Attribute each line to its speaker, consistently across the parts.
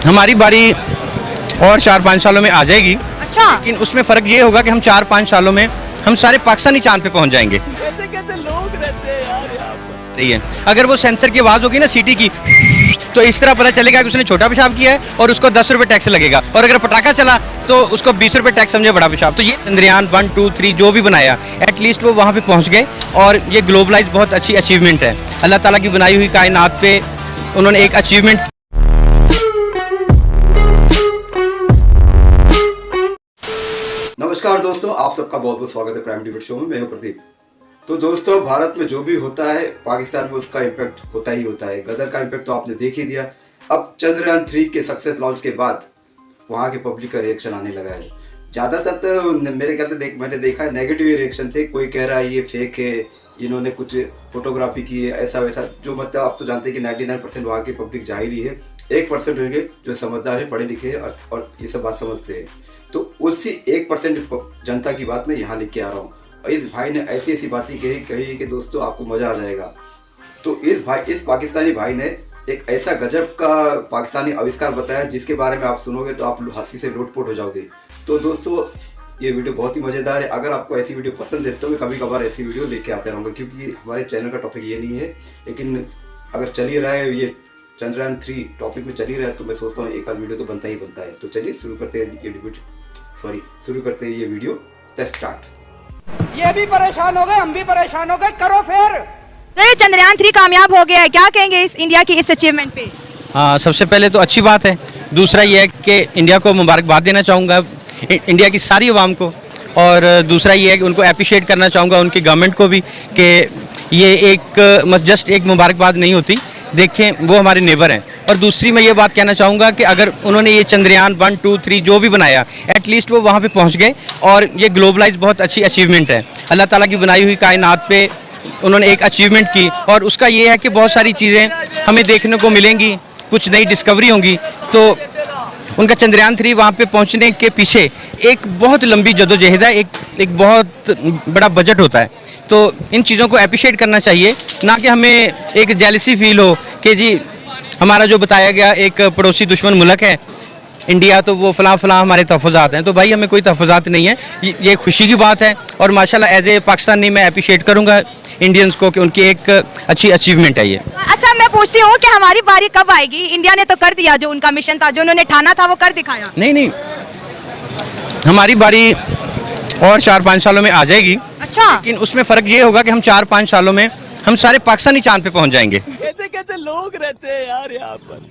Speaker 1: हमारी बारी और 4-5 सालों में आ जाएगी।
Speaker 2: अच्छा।
Speaker 1: लेकिन उसमें फ़र्क ये होगा कि हम 4-5 सालों में हम सारे पाकिस्तानी चांद पे पहुंच जाएंगे।
Speaker 3: कैसे कैसे लोग रहते हैं यार यहाँ पर।
Speaker 1: रही है अगर वो सेंसर की आवाज़ होगी ना सीटी की, तो इस तरह पता चलेगा कि उसने छोटा पेशाब किया है और उसको 10 रुपये टैक्स लगेगा। और अगर पटाखा चला तो उसको 20 रुपये टैक्स समझे बड़ा पेशाब। तो ये चंद्रयान 1, 2, 3 जो भी बनाया, एटलीस्ट वो वहाँ पे पहुँच गए। और ये ग्लोबलाइज बहुत अच्छी अचीवमेंट है। अल्लाह ताला की बनाई हुई कायनात पे उन्होंने एक अचीवमेंट।
Speaker 4: नमस्कार दोस्तों, आप सबका बहुत बहुत स्वागत है प्राइम डिबेट शो में। मैं हूं प्रदीप। तो दोस्तों, भारत में जो भी होता है पाकिस्तान में उसका इम्पैक्ट होता ही होता है। गदर का इम्पैक्ट तो आपने देख ही दिया। अब चंद्रयान 3 के सक्सेस लॉन्च के बाद वहाँ के पब्लिक का रिएक्शन आने लगा है। ज़्यादातर तो मेरे ख्याल से मैंने देखा है नेगेटिव रिएक्शन थे। कोई कह रहा है ये फेक है, इन्होंने कुछ फोटोग्राफी की है, ऐसा वैसा। जो मतलब आप तो जानते हैं कि 99% वहाँ की पब्लिक जाहिर ही है। 1% होंगे जो समझदार है, पढ़े लिखे हैं और ये सब बात समझते हैं। तो उसी 1% जनता की बात मैं यहाँ लेके आ रहा हूँ। और इस भाई ने ऐसी ऐसी बातें कही कि दोस्तों आपको मज़ा आ जाएगा। तो इस पाकिस्तानी भाई ने एक ऐसा गजब का पाकिस्तानी आविष्कार बताया जिसके बारे में आप सुनोगे तो आप हंसी से लोटपोट हो जाओगे। तो दोस्तों, ये वीडियो बहुत ही मज़ेदार है। अगर आपको ऐसी वीडियो पसंद है तो मैं कभी कभार ऐसी वीडियो लेके आते रहूँगा, क्योंकि हमारे चैनल का टॉपिक ये नहीं है। लेकिन अगर चल ही रहा है, ये चंद्रयान 3 टॉपिक में चल ही रहा है, तो मैं सोचता हूँ एक आध वीडियो तो बनता ही बनता है। तो चलिए शुरू करते हैं ये वीडियो। Test start.
Speaker 3: ये भी परेशान हो गए, हम भी परेशान हो गए, करो फिर।
Speaker 2: तो ये चंद्रयान 3 कामयाब हो गया है, क्या कहेंगे इस इंडिया की इस अचीवमेंट पे?
Speaker 1: हाँ, सबसे पहले तो अच्छी बात है। दूसरा ये है कि इंडिया को मुबारकबाद देना चाहूँगा, इंडिया की सारी आवाम को। और दूसरा ये है कि उनको अप्रिशिएट करना चाहूँगा, उनकी गवर्नमेंट को भी, कि ये एक जस्ट एक मुबारकबाद नहीं होती। देखें, वो हमारे नेबर हैं। और दूसरी मैं ये बात कहना चाहूँगा कि अगर उन्होंने ये चंद्रयान 1, 2, 3 जो भी बनाया, एटलीस्ट वो वहाँ पे पहुँच गए। और ये ग्लोबलाइज बहुत अच्छी अचीवमेंट है। अल्लाह ताला की बनाई हुई कायनात पे उन्होंने एक अचीवमेंट की। और उसका ये है कि बहुत सारी चीज़ें हमें देखने को मिलेंगी, कुछ नई डिस्कवरी होंगी। तो उनका चंद्रयान 3 वहाँ पे पहुँचने के पीछे एक बहुत लंबी जदोजहद है, एक बहुत बड़ा बजट होता है। तो इन चीज़ों को अप्रिशिएट करना चाहिए, ना कि हमें एक जेलसी फील हो कि जी हमारा जो बताया गया एक पड़ोसी दुश्मन मुल्क है इंडिया, तो वो फ़लाँ हमारे तहफ़्फ़ुज़ात हैं। तो भाई, हमें कोई तहफ़्फ़ुज़ात नहीं है। ये खुशी की बात है। और माशाल्लाह एज ए पाकिस्तानी मैं अप्रिशिएट करूँगा इंडियंस को कि उनकी एक अच्छी अचीवमेंट है ये।
Speaker 2: अच्छा, मैं पूछती हूँ कि हमारी बारी कब आएगी? इंडिया ने तो कर दिया, जो उनका मिशन था, जो उन्होंने ठाना था, वो कर दिखाया।
Speaker 1: नहीं, हमारी बारी और 4-5 सालों में आ जाएगी।
Speaker 2: अच्छा।
Speaker 1: लेकिन उसमें फ़र्क ये होगा कि हम 4-5 सालों में हम सारे पाकिस्तानी चांद पे पहुंच जाएंगे।
Speaker 3: कैसे कैसे लोग रहते हैं यार यहाँ पर।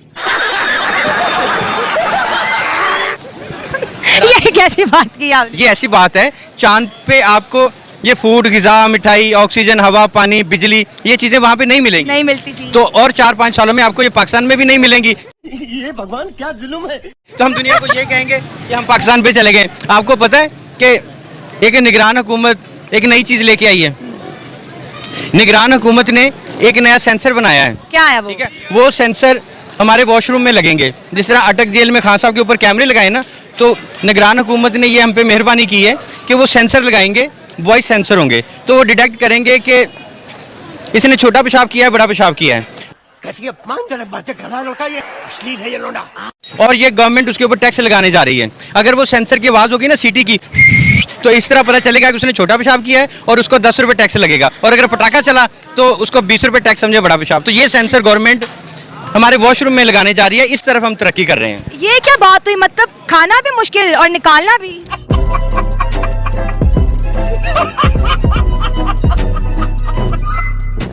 Speaker 2: ये कैसी बात की आपने?
Speaker 1: ये ऐसी बात है, चांद पे आपको ये फूड, ग़िज़ा, मिठाई, ऑक्सीजन, हवा, पानी, बिजली, ये चीज़ें वहाँ पे नहीं मिलेंगी।
Speaker 2: नहीं मिलती थी।
Speaker 1: तो और 4-5 सालों में आपको ये पाकिस्तान में भी नहीं मिलेंगी।
Speaker 3: ये भगवान क्या जुल्म है।
Speaker 1: तो हम दुनिया को ये कहेंगे कि हम पाकिस्तान पे चले गए। आपको पता है कि एक निगरान हुकूमत एक नई चीज़ लेके आई है। निगरान हुकूमत ने एक नया सेंसर बनाया है।
Speaker 2: क्या है वो?
Speaker 1: ठीक है, वो सेंसर हमारे वॉशरूम में लगेंगे। जिस तरह अटक जेल में खान साहब के ऊपर कैमरे लगाए ना, तो निगरान हुकूमत ने ये हम पे मेहरबानी की है कि वो सेंसर लगाएंगे, वॉइस सेंसर होंगे। तो वो डिटेक्ट करेंगे कि इसने छोटा पेशाब किया है, बड़ा पेशाब किया है।
Speaker 3: कैसी अपमानजनक बातें कर रहा है लड़का, ये अश्लील है ये लोंडा।
Speaker 1: और ये गवर्नमेंट उसके ऊपर टैक्स लगाने जा रही है। अगर वो सेंसर की आवाज़ होगी ना सीटी की, तो इस तरह पता चलेगा कि उसने छोटा पेशाब किया है और उसको 10 रुपये टैक्स लगेगा। और अगर पटाखा चला तो उसको 20 रुपये टैक्स समझे बड़ा पेशाब। तो ये सेंसर गवर्नमेंट हमारे वॉशरूम में लगाने जा रही है। इस तरफ हम तरक्की कर रहे हैं।
Speaker 2: ये क्या बात हुई? मतलब खाना भी मुश्किल और निकालना भी।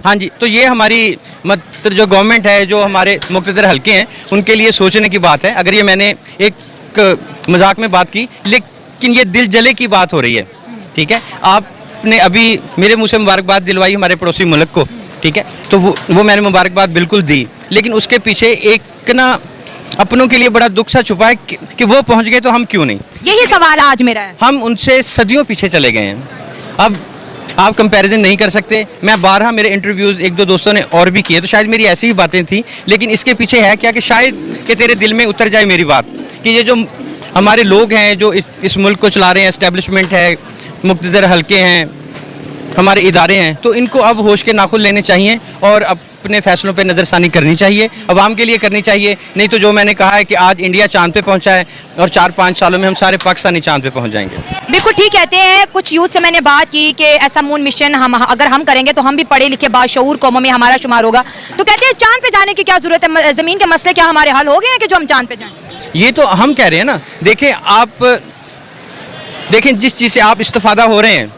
Speaker 1: हाँ जी, तो ये हमारी मतलब जो गवर्नमेंट है, जो हमारे मुक़्तदर हल्के हैं, उनके लिए सोचने की बात है। अगर ये मैंने एक मजाक में बात की, लेकिन ये दिल जले की बात हो रही है। ठीक है, आपने अभी मेरे मुंह से मुबारकबाद दिलवाई हमारे पड़ोसी मुल्क को। ठीक है, तो वो मैंने मुबारकबाद बिल्कुल दी, लेकिन उसके पीछे एक ना अपनों के लिए बड़ा दुख सा छुपा है कि वो पहुँच गए तो हम क्यों नहीं।
Speaker 2: यही सवाल आज मेरा है।
Speaker 1: हम उनसे सदियों पीछे चले गए हैं। अब आप कंपैरिजन नहीं कर सकते। मैं बारहा मेरे इंटरव्यूज़ एक दो दोस्तों ने और भी किए, तो शायद मेरी ऐसी ही बातें थी। लेकिन इसके पीछे है क्या कि शायद कि तेरे दिल में उतर जाए मेरी बात, कि ये जो हमारे लोग हैं जो इस मुल्क को चला रहे हैं, एस्टेब्लिशमेंट है, मुक़्तदर हल्के हैं, हमारे इदारे हैं, तो इनको अब होश के नाखुन लेने चाहिए और अब अपने फैसलों पे नज़रसानी करनी चाहिए, अवाम के लिए करनी चाहिए। नहीं तो जो मैंने कहा है कि आज इंडिया चांद पे पहुंचा है और 4-5 सालों में हम सारे पाकिस्तानी चांद पे पहुंच जाएंगे।
Speaker 2: बिल्कुल ठीक कहते हैं। कुछ यूथ से मैंने बात की कि ऐसा मून मिशन अगर हम करेंगे तो हम भी पढ़े लिखे बाशऊर कौमों में हमारा शुमार होगा। तो कहते हैं चांद पे जाने की क्या जरूरत है, ज़मीन के मसले क्या हमारे हल हो गए हैं कि जो हम चांद पे जाएं?
Speaker 1: ये तो हम कह रहे हैं ना। देखें जिस चीज़ से आप इस्तेफादा हो रहे हैं,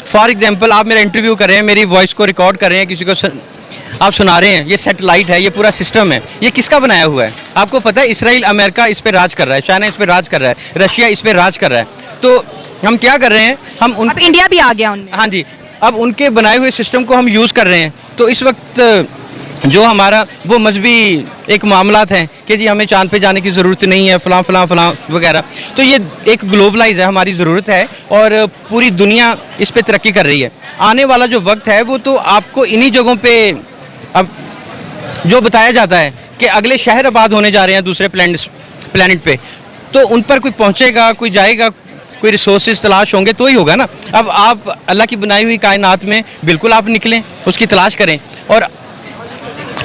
Speaker 1: फॉर एग्जांपल आप मेरा इंटरव्यू कर रहे हैं, मेरी वॉइस को रिकॉर्ड कर रहे हैं, किसी को आप सुना रहे हैं, ये सैटेलाइट है, ये पूरा सिस्टम है, ये किसका बनाया हुआ है? आपको पता है इसराइल अमेरिका इस पे राज कर रहा है, चाइना इस पे राज कर रहा है, रशिया इस पे राज कर रहा है। तो हम क्या कर रहे हैं,
Speaker 2: अब इंडिया भी आ गया उनमें।
Speaker 1: हाँ जी, अब उनके बनाए हुए सिस्टम को हम यूज़ कर रहे हैं। तो इस वक्त जो हमारा वो मजहबी एक मामलात हैं कि जी हमें चांद पे जाने की ज़रूरत नहीं है, फ़लाँ फ़लाँ फ़लाँ वगैरह, तो ये एक ग्लोबलाइज है, हमारी ज़रूरत है और पूरी दुनिया इस पे तरक्की कर रही है। आने वाला जो वक्त है वो तो आपको इन्हीं जगहों पे अब जो बताया जाता है कि अगले शहर आबाद होने जा रहे हैं दूसरे प्लैनेट पे, तो उन पर कोई पहुँचेगा, कोई जाएगा, कोई रिसोर्सेज तलाश होंगे तो ही होगा ना। अब आप अल्लाह की बनाई हुई कायनात में बिल्कुल आप निकलें, उसकी तलाश करें। और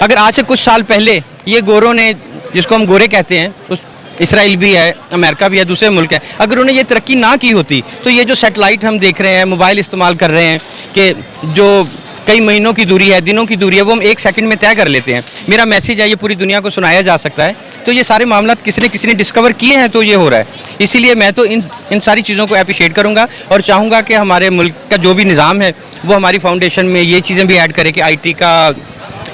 Speaker 1: अगर आज से कुछ साल पहले ये गोरों ने, जिसको हम गोरे कहते हैं, उस इसराइल भी है, अमेरिका भी है, दूसरे मुल्क है, अगर उन्हें ये तरक्की ना की होती तो ये जो सैटेलाइट हम देख रहे हैं, मोबाइल इस्तेमाल कर रहे हैं कि जो कई महीनों की दूरी है, दिनों की दूरी है, वो हम 1 सेकंड में तय कर लेते हैं। मेरा मैसेज है, ये पूरी दुनिया को सुनाया जा सकता है। तो ये सारे मामला किसी ने डिस्कवर किए हैं तो ये हो रहा है। इसीलिए मैं तो इन सारी चीज़ों को अप्रिशिएट करूँगा और चाहूँगा कि हमारे मुल्क का जो भी निज़ाम है वो हमारी फाउंडेशन में ये चीज़ें भी ऐड करे कि IT का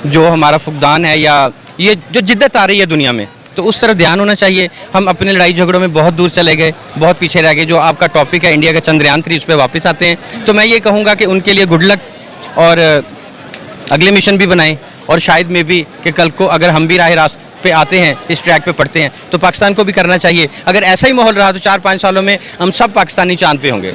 Speaker 1: जो हमारा फुकदान है या ये जो जिद्दत आ रही है दुनिया में, तो उस तरफ ध्यान होना चाहिए। हम अपने लड़ाई झगड़ों में बहुत दूर चले गए, बहुत पीछे रह गए। जो आपका टॉपिक है इंडिया का चंद्रयान 3, उस पर वापस आते हैं। तो मैं ये कहूँगा कि उनके लिए गुड लक और अगले मिशन भी बनाएं और शायद में भी कि कल को अगर हम भी राह रास्ते पे आते हैं, इस ट्रैक पे पढ़ते हैं, तो पाकिस्तान को भी करना चाहिए। अगर ऐसा ही माहौल रहा तो 4-5 सालों में हम सब पाकिस्तानी चांद पे होंगे।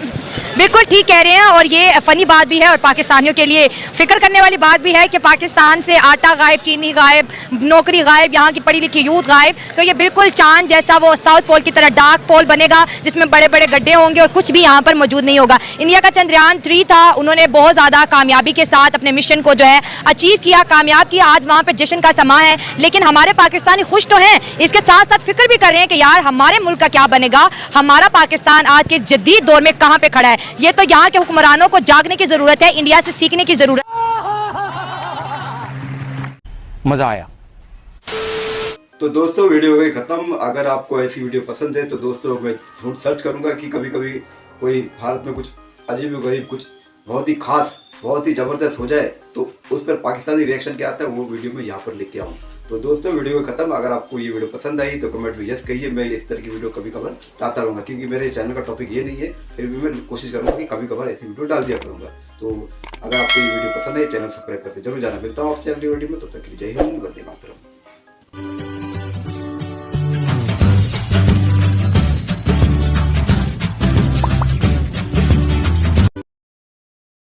Speaker 2: बिल्कुल ठीक कह रहे हैं और ये फ़नी बात भी है और पाकिस्तानियों के लिए फ़िक्र करने वाली बात भी है कि पाकिस्तान से आटा गायब, चीनी गायब, नौकरी गायब, यहाँ की पढ़ी लिखी यूथ गायब। तो ये बिल्कुल चांद जैसा वो साउथ पोल की तरह डार्क पोल बनेगा जिसमें बड़े बड़े गड्ढे होंगे और कुछ भी यहाँ पर मौजूद नहीं होगा। इंडिया का चंद्रयान 3 था, उन्होंने बहुत ज़्यादा कामयाबी के साथ अपने मिशन को जो है अचीव किया, कामयाब किया। आज वहाँ पर जश्न का समा है, लेकिन हमारे पाकिस्तानी खुश तो हैं, इसके साथ साथ फिक्र भी कर रहे हैं कि यार हमारे मुल्क का क्या बनेगा, हमारा पाकिस्तान आज के जदीद दौर में कहाँ पे खड़ा है। ये तो यहाँ के हुक्मरानों को जागने की जरूरत है, इंडिया से सीखने की जरूरत।
Speaker 5: मजा आया।
Speaker 4: तो दोस्तों वीडियो हो गई खत्म। अगर आपको ऐसी वीडियो पसंद है तो दोस्तों मैं ढूंढ सर्च करूंगा कि कभी कभी कोई भारत में कुछ अजीब गरीब, कुछ बहुत ही खास, बहुत ही जबरदस्त हो जाए तो उस पर पाकिस्तानी रिएक्शन क्या आता है वो वीडियो में यहाँ पर लेके आऊँ। तो दोस्तों वीडियो खत्म। अगर आपको ये वीडियो पसंद आई तो कमेंट में यस कहिए। मैं इस तरह की वीडियो कभी कभार लाता रहूँगा, क्योंकि मेरे चैनल का टॉपिक ये नहीं है, फिर भी मैं कोशिश करूँगा कि कभी कभार ऐसी वीडियो डाल दिया करूँगा। तो अगर आपको ये वीडियो पसंद है चैनल सब्सक्राइब करते जरूर जाना। मिलता हूँ आपसे अगली वीडियो में, तब तक के लिए जय हिंद, वंदे मातरम।